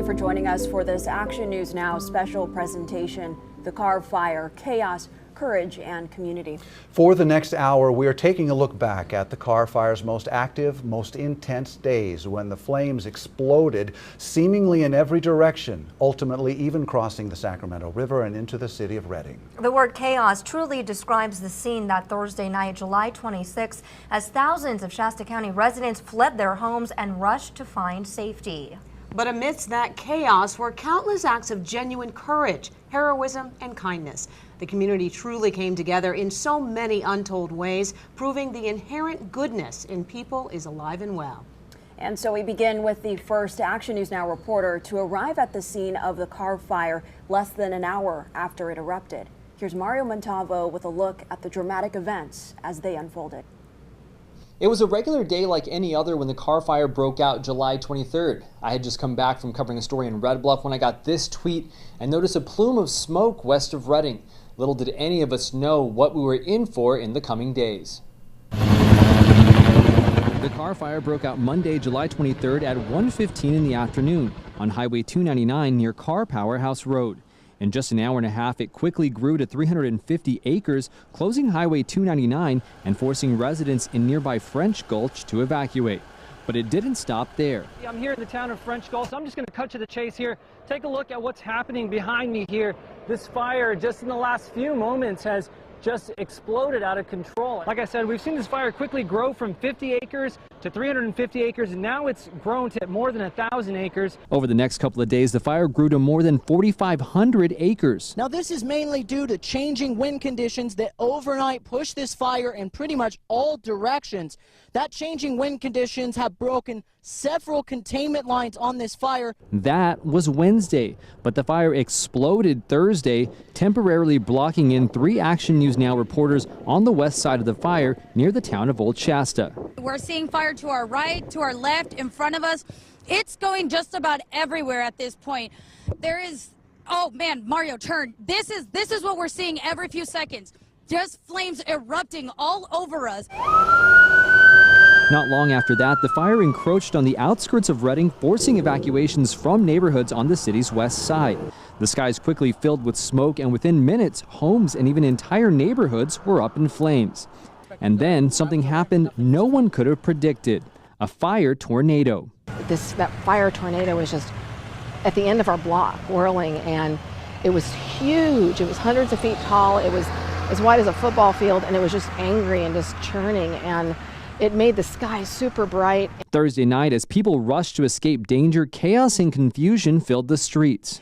for joining us for this Action News Now special presentation, The Carr Fire, Chaos, Courage, and Community. For the next hour, we are taking a look back at the Carr Fire's most active, most intense days when the flames exploded seemingly in every direction, ultimately even crossing the Sacramento River and into the city of Redding. The word chaos truly describes the scene that Thursday night, July 26, as thousands of Shasta County residents fled their homes and rushed to find safety. But amidst that chaos were countless acts of genuine courage, heroism, and kindness. The community truly came together in so many untold ways, proving the inherent goodness in people is alive and well. And so we begin with the first Action News Now reporter to arrive at the scene of the Carr Fire less than an hour after it erupted. Here's Mario Montalvo with a look at the dramatic events as they unfolded. It was a regular day like any other when the Carr Fire broke out July 23rd. I had just come back from covering a story in Red Bluff when I got this tweet and noticed a plume of smoke west of Redding. Little did any of us know what we were in for in the coming days. The Carr Fire broke out Monday, July 23rd at 1:15 in the afternoon on Highway 299 near Carr Powerhouse Road. In just an hour and a half, it quickly grew to 350 acres, closing Highway 299 and forcing residents in nearby French Gulch to evacuate. But it didn't stop there. I'm here in the town of French Gulch. I'm just going to cut to the chase here. Take a look at what's happening behind me here. This fire, just in the last few moments, has just exploded out of control. Like I said, we've seen this fire quickly grow from 50 acres to 350 acres, and now it's grown to more than 1,000 acres. Over the next couple of days, the fire grew to more than 4,500 acres. Now, this is mainly due to changing wind conditions that overnight pushed this fire in pretty much all directions. That changing wind conditions have broken several containment lines on this fire. That was Wednesday, but the fire exploded Thursday, temporarily blocking in 3 Action News Now reporters on the west side of the fire near the town of Old Shasta. We're seeing fire to our right, to our left, in front of us. It's going just about everywhere at this point. There is, oh man, Mario, turn. This is what we're seeing every few seconds. Just flames erupting all over us. Not long after that, the fire encroached on the outskirts of Redding, forcing evacuations from neighborhoods on the city's west side. The skies quickly filled with smoke, and within minutes, homes and even entire neighborhoods were up in flames. And then something happened no one could have predicted: a fire tornado. That fire tornado was just at the end of our block, whirling, and it was huge. It was hundreds of feet tall. It was as wide as a football field, and it was just angry and just churning, and it made the sky super bright. Thursday night, as people rushed to escape danger, chaos and confusion filled the streets.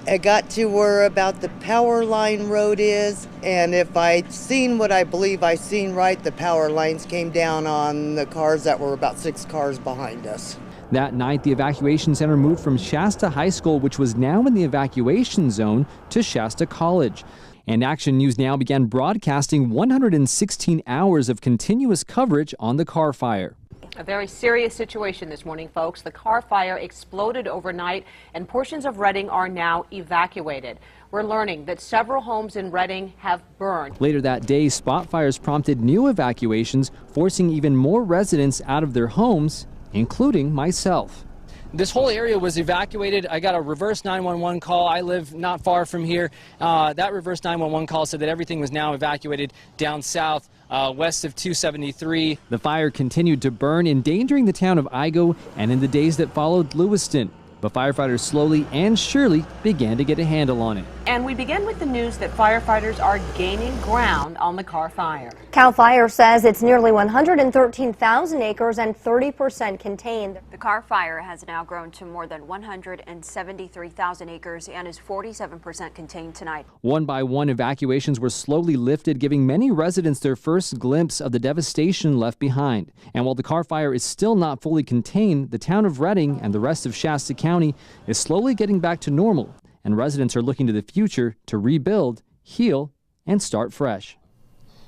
I got to where about the power line road is, and if I'd seen what I believe I seen right, the power lines came down on the cars that were about 6 cars behind us. That night, the evacuation center moved from Shasta High School, which was now in the evacuation zone, to Shasta College. And Action News Now began broadcasting 116 hours of continuous coverage on the Carr Fire. A very serious situation this morning, folks. The Carr Fire exploded overnight, and portions of Redding are now evacuated. We're learning that several homes in Redding have burned. Later that day, spot fires prompted new evacuations, forcing even more residents out of their homes, including myself. This whole area was evacuated. I got a reverse 911 call. I live not far from here. That reverse 911 call said that everything was now evacuated down south, west of 273. The fire continued to burn, endangering the town of Igo, and in the days that followed, Lewiston. But firefighters slowly and surely began to get a handle on it. And we begin with the news that firefighters are gaining ground on the Carr Fire. Cal Fire says it's nearly 113,000 acres and 30% contained. The Carr Fire has now grown to more than 173,000 acres and is 47% contained tonight. One by one, evacuations were slowly lifted, giving many residents their first glimpse of the devastation left behind. And while the Carr Fire is still not fully contained, the town of Redding and the rest of Shasta County is slowly getting back to normal, and residents are looking to the future to rebuild, heal, and start fresh.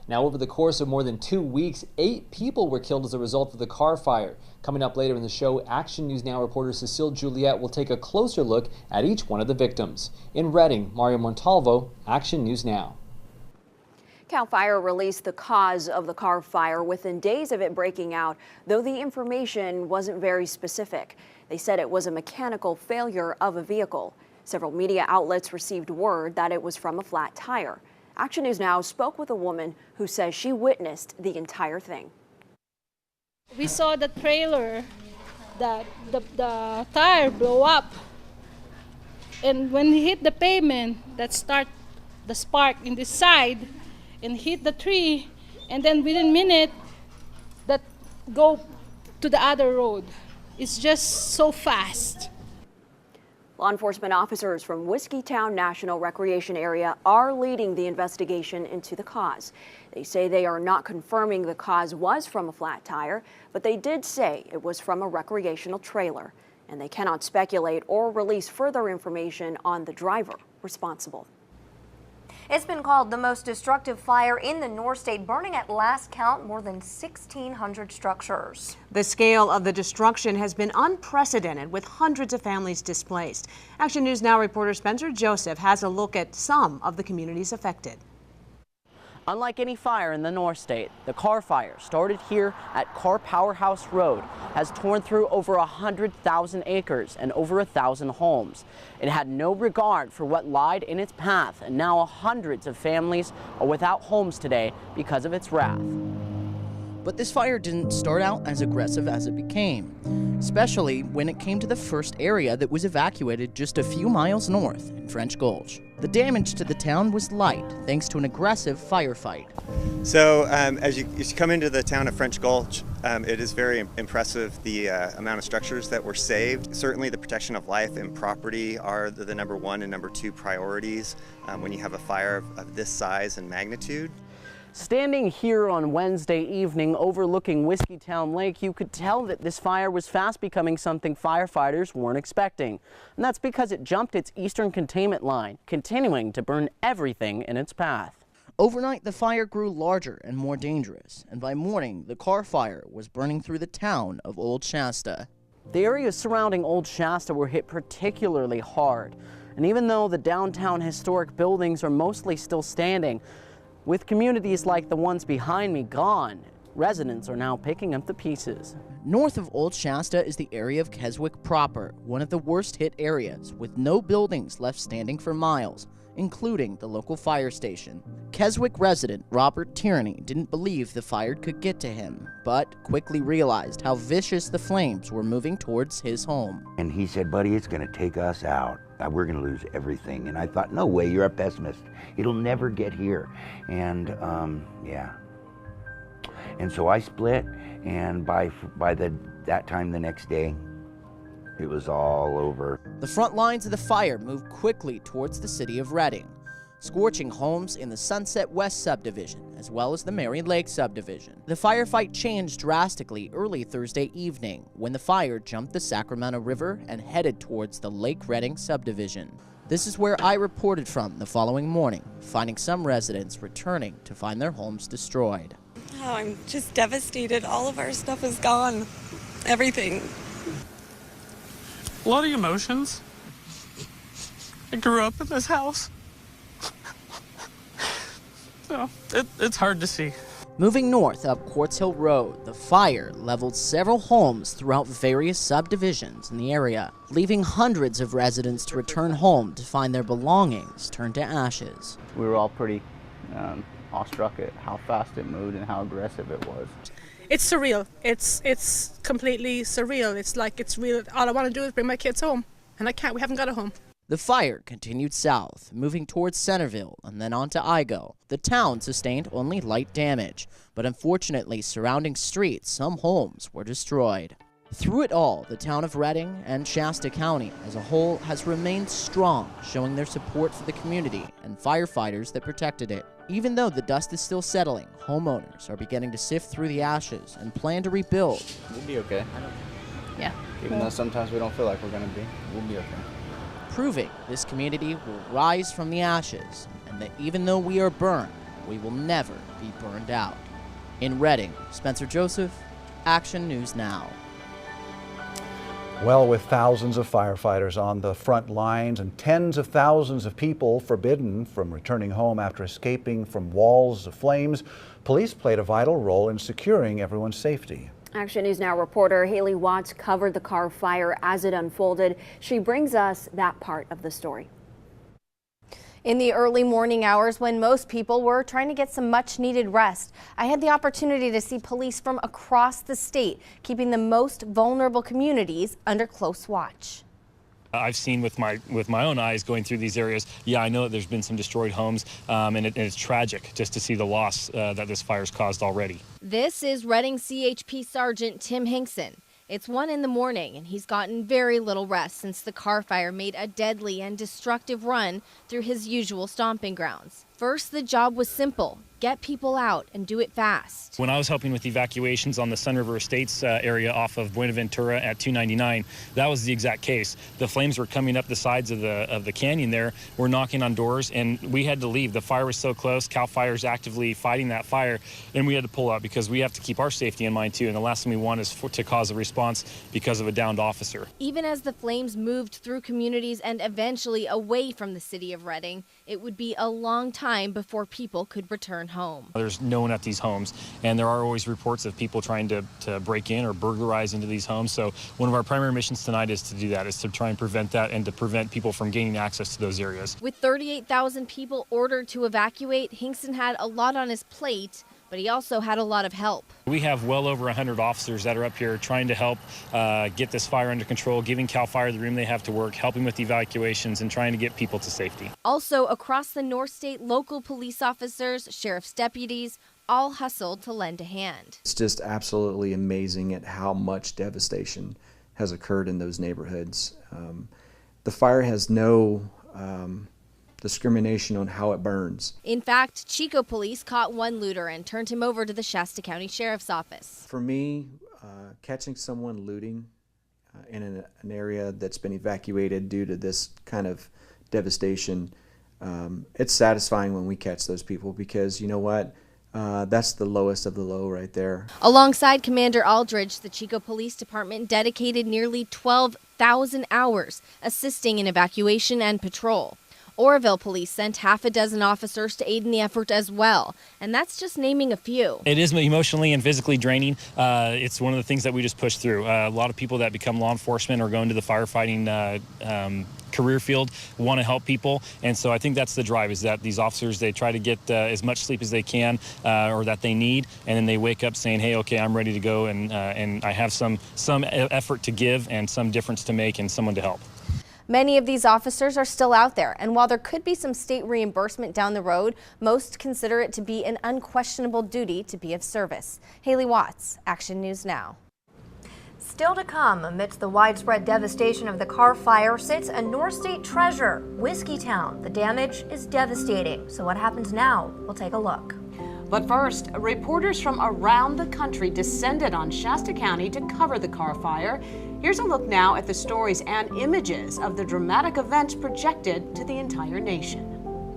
Now, over the course of more than 2 weeks, 8 people were killed as a result of the Carr Fire. Coming up later in the show, Action News Now reporter Cecile Juliet will take a closer look at each one of the victims. In Redding, Mario Montalvo, Action News Now. CAL FIRE released the cause of the Carr fire within days of it breaking out, though the information wasn't very specific. They said it was a mechanical failure of a vehicle. Several media outlets received word that it was from a flat tire. Action News Now spoke with a woman who says she witnessed the entire thing. We saw the trailer that the tire blow up, and when he hit the pavement, that start the spark in the side and hit the tree, and then within a minute that go to the other road. It's just so fast. Law enforcement officers from Whiskeytown National Recreation Area are leading the investigation into the cause. They say they are not confirming the cause was from a flat tire, but they did say it was from a recreational trailer, and they cannot speculate or release further information on the driver responsible. It's been called the most destructive fire in the North State, burning at last count more than 1,600 structures. The scale of the destruction has been unprecedented, with hundreds of families displaced. Action News Now reporter Spencer Joseph has a look at some of the communities affected. Unlike any fire in the North State, the Carr fire, started here at Carr Powerhouse Road, has torn through over 100,000 acres and over 1,000 homes. It had no regard for what lied in its path, and now hundreds of families are without homes today because of its wrath. But this fire didn't start out as aggressive as it became, especially when it came to the first area that was evacuated just a few miles north in French Gulch. The damage to the town was light thanks to an aggressive firefight. So as you come into the town of French Gulch, it is very impressive the amount of structures that were saved. Certainly the protection of life and property are the number one and number two priorities when you have a fire of this size and magnitude. Standing here on Wednesday evening overlooking Whiskeytown Lake, you could tell that this fire was fast becoming something firefighters weren't expecting. And that's because it jumped its eastern containment line, continuing to burn everything in its path. Overnight, the fire grew larger and more dangerous, and by morning, the Carr fire was burning through the town of Old Shasta. The areas surrounding Old Shasta were hit particularly hard. And even though the downtown historic buildings are mostly still standing, with communities like the ones behind me gone, residents are now picking up the pieces. North of Old Shasta is the area of Keswick proper, one of the worst hit areas, with no buildings left standing for miles, including the local fire station. Keswick resident Robert Tierney didn't believe the fire could get to him, but quickly realized how vicious the flames were moving towards his home. And he said, buddy, it's going to take us out. We're going to lose everything. And I thought, no way, you're a pessimist. It'll never get here. And yeah. And so I split, and by that time the next day, it was all over. The front lines of the fire moved quickly towards the city of Reading, scorching homes in the Sunset West subdivision, as well as the Marion Lake subdivision. The firefight changed drastically early Thursday evening when the fire jumped the Sacramento River and headed towards the Lake Reading subdivision. This is where I reported from the following morning, finding some residents returning to find their homes destroyed. Oh, I'm just devastated. All of our stuff is gone. Everything. A lot of emotions. I grew up in this house. So it's hard to see. Moving north up Quartz Hill Road, the fire leveled several homes throughout various subdivisions in the area, leaving hundreds of residents to return home to find their belongings turned to ashes. We were all pretty awestruck at how fast it moved and how aggressive it was. It's surreal. It's completely surreal. It's like it's real. All I want to do is bring my kids home, and I can't. We haven't got a home. The fire continued south, moving towards Centerville and then on to Igo. The town sustained only light damage, but unfortunately surrounding streets, some homes were destroyed. Through it all, the town of Reading and Shasta County as a whole has remained strong, showing their support for the community and firefighters that protected it. Even though the dust is still settling, homeowners are beginning to sift through the ashes and plan to rebuild. We'll be okay. Yeah. Even though sometimes we don't feel like we're going to be, we'll be okay. Proving this community will rise from the ashes, and that even though we are burned, we will never be burned out. In Reading, Spencer Joseph, Action News Now. Well, with thousands of firefighters on the front lines and tens of thousands of people forbidden from returning home after escaping from walls of flames, police played a vital role in securing everyone's safety. Action News Now reporter Haley Watts covered the Carr fire as it unfolded. She brings us that part of the story. In the early morning hours when most people were trying to get some much needed rest, I had the opportunity to see police from across the state keeping the most vulnerable communities under close watch. I've seen with my own eyes going through these areas. Yeah, I know that there's been some destroyed homes, and it's tragic just to see the loss that this fire's caused already. This is Reading CHP Sergeant Tim Hinkson. It's 1 in the morning, and he's gotten very little rest since the Carr fire made a deadly and destructive run through his usual stomping grounds. First, the job was simple: get people out and do it fast. When I was helping with evacuations on the Sun River Estates area off of Buenaventura at 299, that was the exact case. The flames were coming up the sides of the canyon there. We're knocking on doors, and we had to leave. The fire was so close. CAL FIRE's actively fighting that fire, and we had to pull out because we have to keep our safety in mind too. And the last thing we want is to cause a response because of a downed officer. Even as the flames moved through communities and eventually away from the city of Reading, it would be a long time before people could return home. There's no one at these homes, and there are always reports of people trying to break in or burglarize into these homes. So one of our primary missions tonight is to do that, is to try and prevent that and to prevent people from gaining access to those areas. With 38,000 people ordered to evacuate, Hinkson had a lot on his plate, but he also had a lot of help. We have well over 100 officers that are up here trying to help get this fire under control, giving CAL FIRE the room they have to work, helping with evacuations, and trying to get people to safety. Also, across the North State, local police officers, sheriff's deputies, all hustled to lend a hand. It's just absolutely amazing at how much devastation has occurred in those neighborhoods. The fire has no discrimination on how it burns. In fact, Chico police caught one looter and turned him over to the Shasta County Sheriff's Office. For me, catching someone looting in an area that's been evacuated due to this kind of devastation, it's satisfying when we catch those people, because you know what? That's the lowest of the low right there. Alongside Commander Aldridge, the Chico Police Department dedicated nearly 12,000 hours assisting in evacuation and patrol. Oroville police sent half a dozen officers to aid in the effort as well, and that's just naming a few. It is emotionally and physically draining. It's one of the things that we just push through. A lot of people that become law enforcement or go into the firefighting career field want to help people, and so I think that's the drive, is that these officers, they try to get as much sleep as they can or that they need, and then they wake up saying, hey, okay, I'm ready to go, and I have some effort to give and some difference to make and someone to help. Many of these officers are still out there, and while there could be some state reimbursement down the road, most consider it to be an unquestionable duty to be of service. Haley Watts, Action News Now. Still to come, amidst the widespread devastation of the Carr fire, sits a North State treasure, Whiskeytown. The damage is devastating. So what happens now? We'll take a look. But first, reporters from around the country descended on Shasta County to cover the Carr fire. Here's a look now at the stories and images of the dramatic events projected to the entire nation.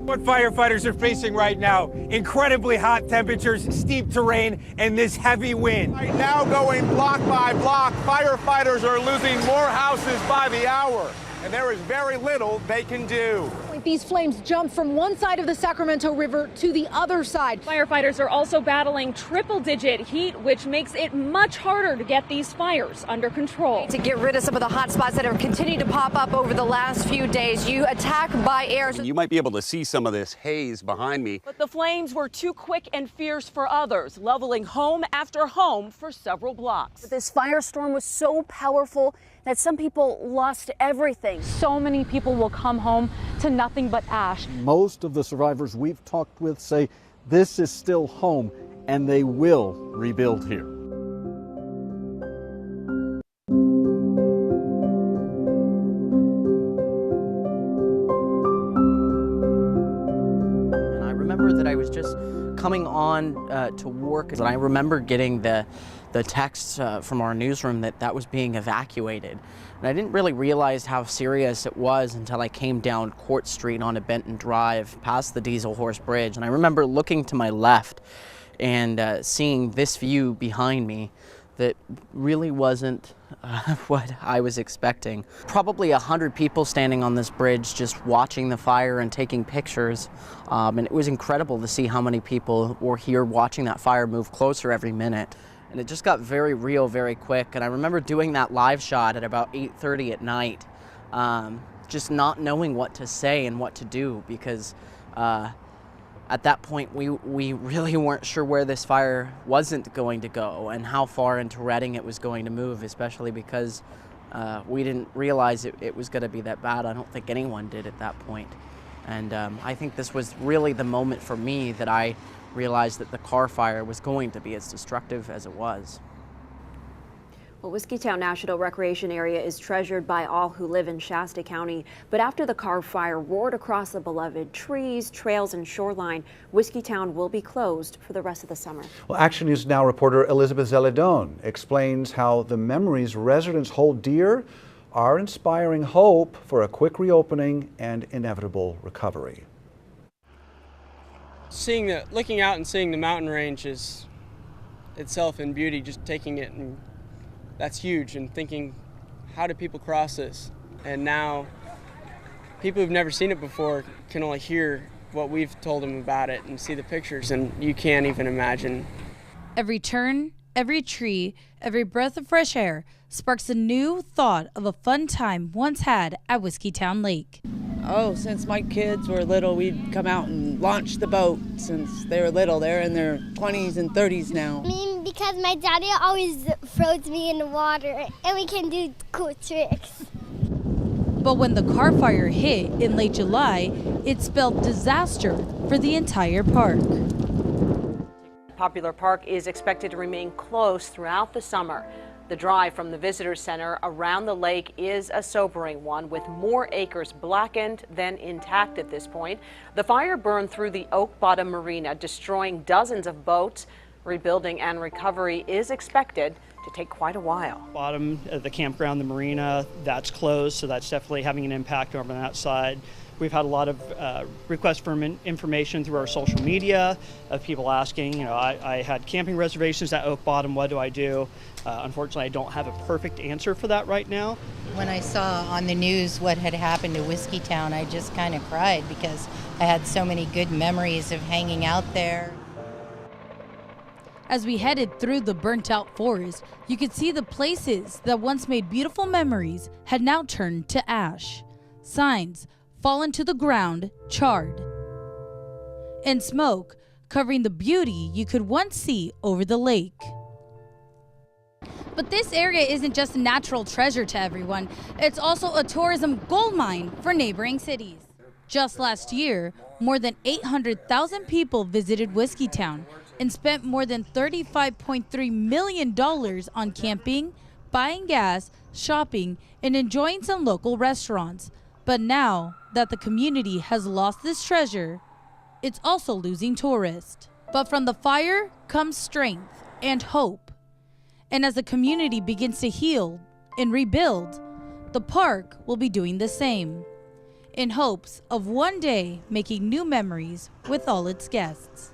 What firefighters are facing right now: incredibly hot temperatures, steep terrain, and this heavy wind. Right now, going block by block, firefighters are losing more houses by the hour, and there is very little they can do. These flames jumped from one side of the Sacramento River to the other side. Firefighters are also battling triple-digit heat, which makes it much harder to get these fires under control. To get rid of some of the hot spots that have continued to pop up over the last few days, you attack by air. You might be able to see some of this haze behind me. But the flames were too quick and fierce for others, leveling home after home for several blocks. This firestorm was so powerful that some people lost everything. So many people will come home to nothing but ash. Most of the survivors we've talked with say this is still home and they will rebuild here. And I remember that I was just coming on to work, and I remember getting the text from our newsroom that was being evacuated. And I didn't really realize how serious it was until I came down Court Street onto Benton Drive, past the Diesel Horse Bridge. And I remember looking to my left and seeing this view behind me. that really wasn't what I was expecting. Probably 100 people standing on this bridge just watching the fire and taking pictures. And it was incredible to see how many people were here watching that fire move closer every minute. And it just got very real very quick. And I remember doing that live shot at about 8:30 at night, just not knowing what to say and what to do, because at that point, we really weren't sure where this fire wasn't going to go and how far into Reading it was going to move, especially because we didn't realize it was going to be that bad. I don't think anyone did at that point. And I think this was really the moment for me that I realized that the Carr fire was going to be as destructive as it was. Well, Whiskeytown National Recreation Area is treasured by all who live in Shasta County. But after the Carr fire roared across the beloved trees, trails, and shoreline, Whiskeytown will be closed for the rest of the summer. Well, Action News Now reporter Elizabeth Zeledon explains how the memories residents hold dear are inspiring hope for a quick reopening and inevitable recovery. Looking out and seeing the mountain range is itself in beauty, just taking it, and that's huge. And thinking, how do people cross this? And now people who've never seen it before can only hear what we've told them about it and see the pictures, and you can't even imagine. Every turn, every tree, every breath of fresh air sparks a new thought of a fun time once had at Whiskeytown Lake. Oh, since my kids were little, we'd come out and launch the boat since they were little. They're in their 20s and 30s now. Because my daddy always throws me in the water and we can do cool tricks. But when the Carr fire hit in late July, it spelled disaster for the entire park. Popular Park is expected to remain closed throughout the summer. The drive from the visitor center around the lake is a sobering one, with more acres blackened than intact at this point. The fire burned through the Oak Bottom Marina, destroying dozens of boats. Rebuilding and recovery is expected to take quite a while. Bottom of the campground, the marina, that's closed, so that's definitely having an impact over on that side. We've had a lot of requests for information through our social media of people asking, I had camping reservations at Oak Bottom, what do I do? Unfortunately, I don't have a perfect answer for that right now. When I saw on the news what had happened to Whiskeytown, I just kind of cried because I had so many good memories of hanging out there. As we headed through the burnt-out forest, you could see the places that once made beautiful memories had now turned to ash. Signs fallen to the ground, charred. And smoke covering the beauty you could once see over the lake. But this area isn't just a natural treasure to everyone, it's also a tourism goldmine for neighboring cities. Just last year, more than 800,000 people visited Whiskeytown and spent more than $35.3 million on camping, buying gas, shopping, and enjoying some local restaurants. But now that the community has lost this treasure, it's also losing tourists. But from the fire comes strength and hope. And as the community begins to heal and rebuild, the park will be doing the same, in hopes of one day making new memories with all its guests.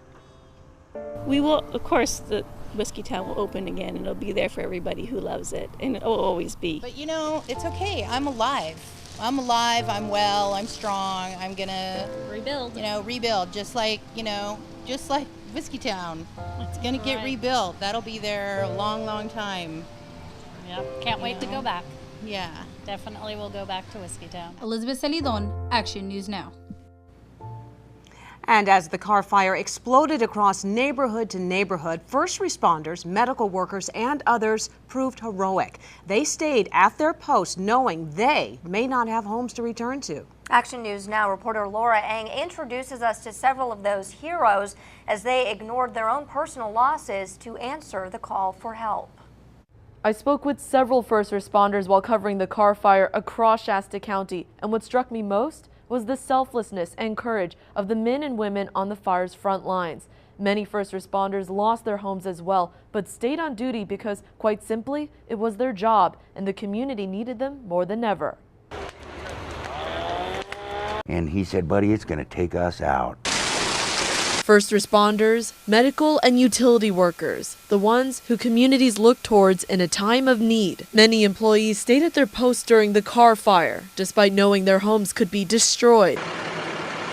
We will, of course, the Whiskeytown will open again, and it'll be there for everybody who loves it, and it will always be. But it's okay. I'm alive. I'm well, I'm strong. I'm gonna rebuild. Rebuild, just like Whiskeytown. It's gonna get rebuilt. That'll be there a long, long time. Yep, can't wait to go back. Yeah. Definitely will go back to Whiskeytown. Elizabeth Celidon, Action News Now. And as the Carr fire exploded across neighborhood to neighborhood, first responders, medical workers, and others proved heroic. They stayed at their posts knowing they may not have homes to return to. Action News Now reporter Laura Eng introduces us to several of those heroes as they ignored their own personal losses to answer the call for help. I spoke with several first responders while covering the Carr fire across Shasta County, and what struck me most was the selflessness and courage of the men and women on the fire's front lines. Many first responders lost their homes as well, but stayed on duty because, quite simply, it was their job and the community needed them more than ever. And he said, buddy, it's going to take us out. First responders, medical and utility workers, the ones who communities look towards in a time of need. Many employees stayed at their posts during the Carr fire, despite knowing their homes could be destroyed.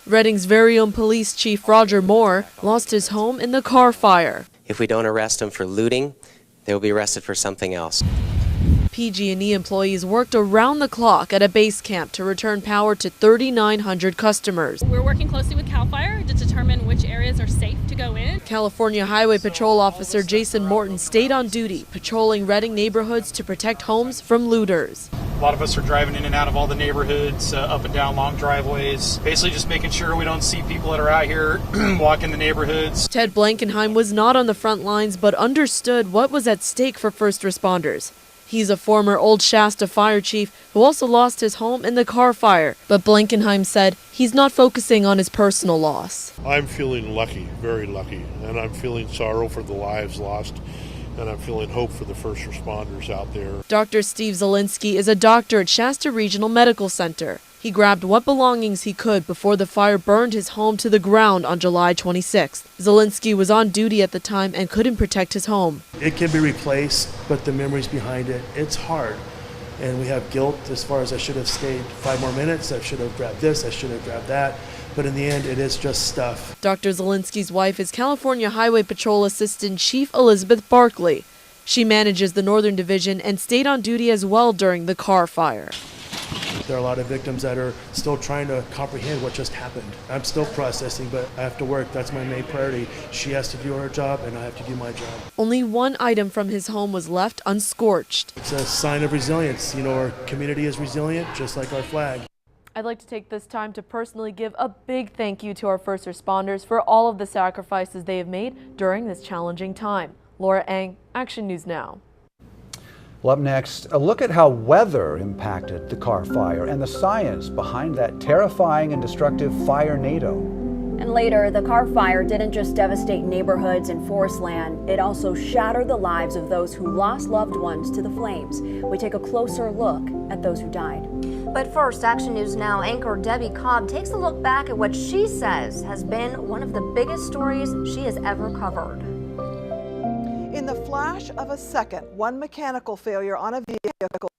Redding's very own police chief Roger Moore lost his home in the Carr fire. If we don't arrest them for looting, they will be arrested for something else. PG&E employees worked around the clock at a base camp to return power to 3,900 customers. We're working closely with CAL FIRE to determine which areas are safe to go in. California Highway Patrol Officer Jason Morton stayed on duty, patrolling Redding neighborhoods to protect homes from looters. A lot of us are driving in and out of all the neighborhoods, up and down long driveways, basically just making sure we don't see people that are out here walking the neighborhoods. Ted Blankenheim was not on the front lines but understood what was at stake for first responders. He's a former Old Shasta fire chief who also lost his home in the Carr fire, but Blankenheim said he's not focusing on his personal loss. I'm feeling lucky, very lucky, and I'm feeling sorrow for the lives lost, and I'm feeling hope for the first responders out there. Dr. Steve Zielinski is a doctor at Shasta Regional Medical Center. He grabbed what belongings he could before the fire burned his home to the ground on July 26th. Zielinski was on duty at the time and couldn't protect his home. It can be replaced, but the memories behind it, it's hard. And we have guilt as far as I should have stayed 5 more minutes, I should have grabbed this, I should have grabbed that. But in the end, it is just stuff. Dr. Zielinski's wife is California Highway Patrol Assistant Chief Elizabeth Barkley. She manages the Northern Division and stayed on duty as well during the Carr fire. There are a lot of victims that are still trying to comprehend what just happened. I'm still processing, but I have to work. That's my main priority. She has to do her job, and I have to do my job. Only one item from his home was left unscorched. It's a sign of resilience. You know, our community is resilient, just like our flag. I'd like to take this time to personally give a big thank you to our first responders for all of the sacrifices they have made during this challenging time. Laura Eng, Action News Now. Well, up next, a look at how weather impacted the Carr fire and the science behind that terrifying and destructive fire-nado. And later, the Carr fire didn't just devastate neighborhoods and forest land, it also shattered the lives of those who lost loved ones to the flames. We take a closer look at those who died. But first, Action News Now anchor Debbie Cobb takes a look back at what she says has been one of the biggest stories she has ever covered. In the flash of a second, one mechanical failure on a vehicle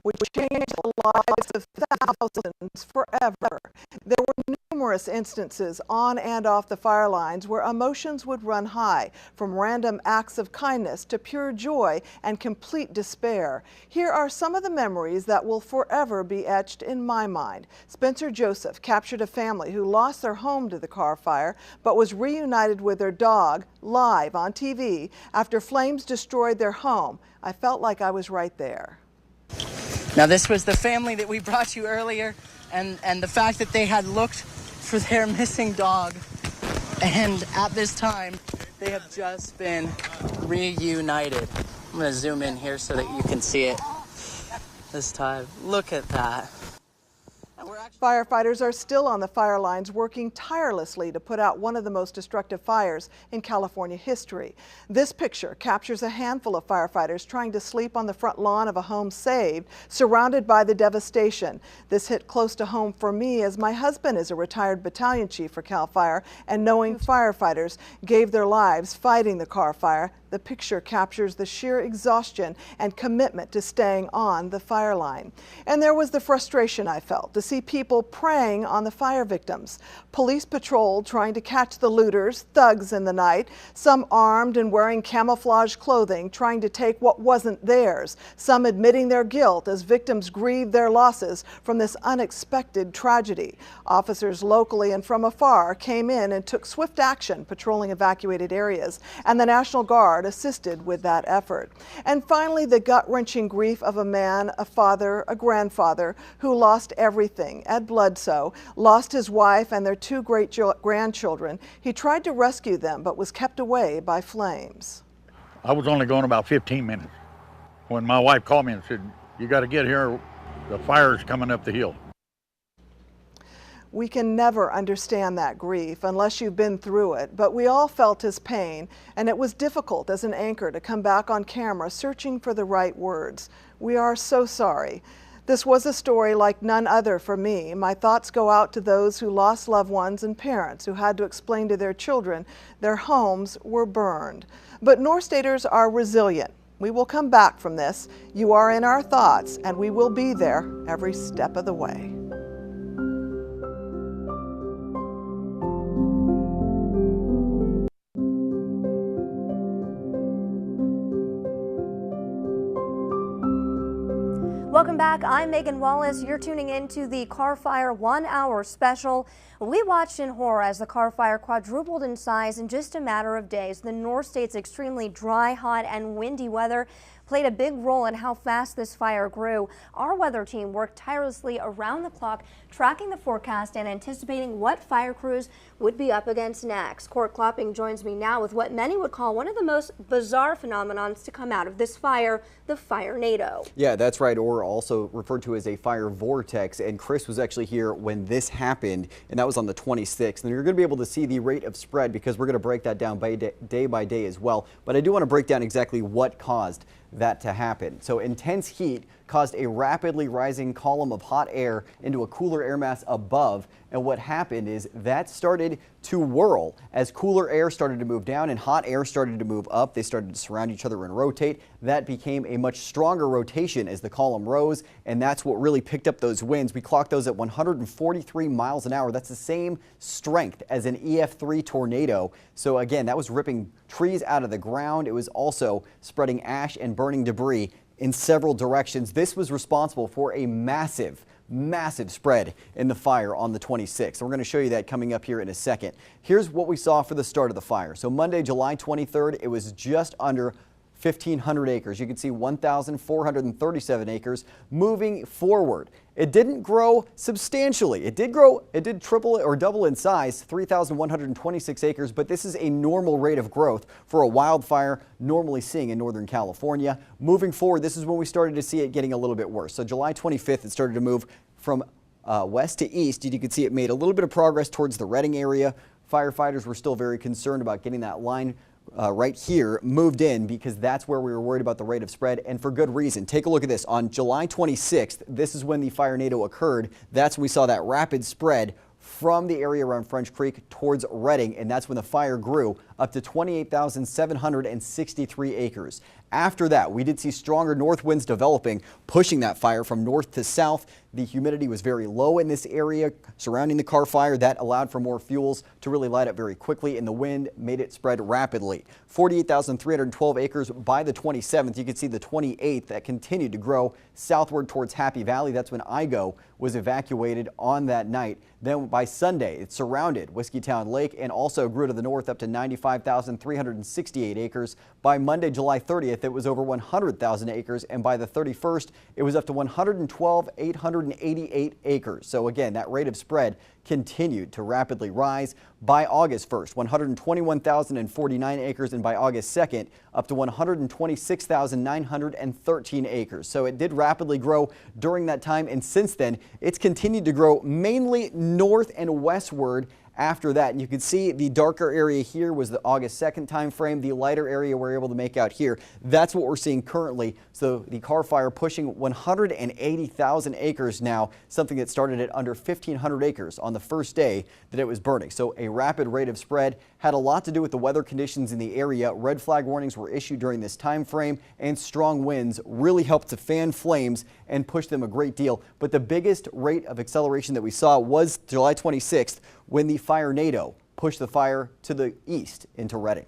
would change the lives of thousands forever. There were numerous instances on and off the fire lines where emotions would run high, from random acts of kindness to pure joy and complete despair. Here are some of the memories that will forever be etched in my mind. Spencer Joseph captured a family who lost their home to the Carr fire, but was reunited with their dog live on TV after flames destroyed their home. I felt like I was right there. Now, this was the family that we brought you earlier, and the fact that they had looked for their missing dog, and at this time, they have just been reunited. I'm gonna zoom in here so that you can see it this time. Look at that. Firefighters are still on the fire lines working tirelessly to put out one of the most destructive fires in California history. This picture captures a handful of firefighters trying to sleep on the front lawn of a home saved, surrounded by the devastation. This hit close to home for me as my husband is a retired battalion chief for CAL FIRE, and knowing firefighters gave their lives fighting the Carr fire, the picture captures the sheer exhaustion and commitment to staying on the fire line. And there was the frustration I felt to see people preying on the fire victims. Police patrolled trying to catch the looters, thugs in the night, some armed and wearing camouflage clothing trying to take what wasn't theirs, some admitting their guilt as victims grieved their losses from this unexpected tragedy. Officers locally and from afar came in and took swift action patrolling evacuated areas, and the National Guard assisted with that effort. And finally, the gut-wrenching grief of a man, a father, a grandfather who lost everything. Ed Bledsoe lost his wife and their two great grandchildren. He tried to rescue them but was kept away by flames. I was only going about 15 minutes when my wife called me and said, "You got to get here, the fire's coming up the hill." We can never understand that grief unless you've been through it, but we all felt his pain, and it was difficult as an anchor to come back on camera searching for the right words. We are so sorry. This was a story like none other for me. My thoughts go out to those who lost loved ones and parents who had to explain to their children their homes were burned. But North Staters are resilient. We will come back from this. You are in our thoughts, and we will be there every step of the way. Welcome back. I'm Megan Wallace. You're tuning in to the Carr Fire 1 hour special. We watched in horror as the Carr Fire quadrupled in size in just a matter of days. The North State's extremely dry, hot, and windy weather played a big role in how fast this fire grew. Our weather team worked tirelessly around the clock, tracking the forecast and anticipating what fire crews would be up against next. Court Klopping joins me now with what many would call one of the most bizarre phenomenons to come out of this fire, the firenado. Yeah, that's right, or also referred to as a fire vortex. And Chris was actually here when this happened, and that was on the 26th. And you're going to be able to see the rate of spread because we're going to break that down by day by day as well. But I do want to break down exactly what caused that to happen. So intense heat caused a rapidly rising column of hot air into a cooler air mass above, and what happened is that started to whirl as cooler air started to move down and hot air started to move up. They started to surround each other and rotate. That became a much stronger rotation as the column rose, and that's what really picked up those winds. We clocked those at 143 miles an hour. That's the same strength as an EF3 tornado. So again, that was ripping trees out of the ground. It was also spreading ash and burning debris in several directions. This was responsible for a massive spread in the fire on the 26th. We're going to show you that coming up here in a second. Here's what we saw for the start of the fire. So Monday, July 23rd, it was just under 1,500 acres. You can see 1,437 acres moving forward. It didn't grow substantially. It did triple or double in size, 3,126 acres, but this is a normal rate of growth for a wildfire normally seeing in Northern California. Moving forward, this is when we started to see it getting a little bit worse. So July 25th, it started to move from west to east. You can see it made a little bit of progress towards the Redding area. Firefighters were still very concerned about getting that line right here moved in because that's where we were worried about the rate of spread, and for good reason. Take a look at this. On July 26th, this is when the firenado occurred. That's when we saw that rapid spread from the area around French Creek towards Redding, and that's when the fire grew up to 28,763 acres. After that, we did see stronger north winds developing, pushing that fire from north to south. The humidity was very low in this area surrounding the Carr fire. That allowed for more fuels to really light up very quickly, and the wind made it spread rapidly. 48,312 acres by the 27th. You can see the 28th that continued to grow southward towards Happy Valley. That's when Igo was evacuated on that night. Then by Sunday, it surrounded Whiskeytown Lake and also grew to the north up to 95,368 acres. By Monday, July 30th, it was over 100,000 acres, and by the 31st, it was up to 112,888 acres. So again, that rate of spread continued to rapidly rise. By August 1st, 121,049 acres, and by August 2nd, up to 126,913 acres. So it did rapidly grow during that time, and since then, it's continued to grow mainly north and westward. After that, and you can see the darker area here was the August 2nd time frame. The lighter area we're able to make out here, that's what we're seeing currently. So the Carr fire pushing 180,000 acres now, something that started at under 1,500 acres on the first day that it was burning. So a rapid rate of spread had a lot to do with the weather conditions in the area. Red flag warnings were issued during this time frame, and strong winds really helped to fan flames and push them a great deal. But the biggest rate of acceleration that we saw was July 26th, when the firenado pushed the fire to the east into Redding.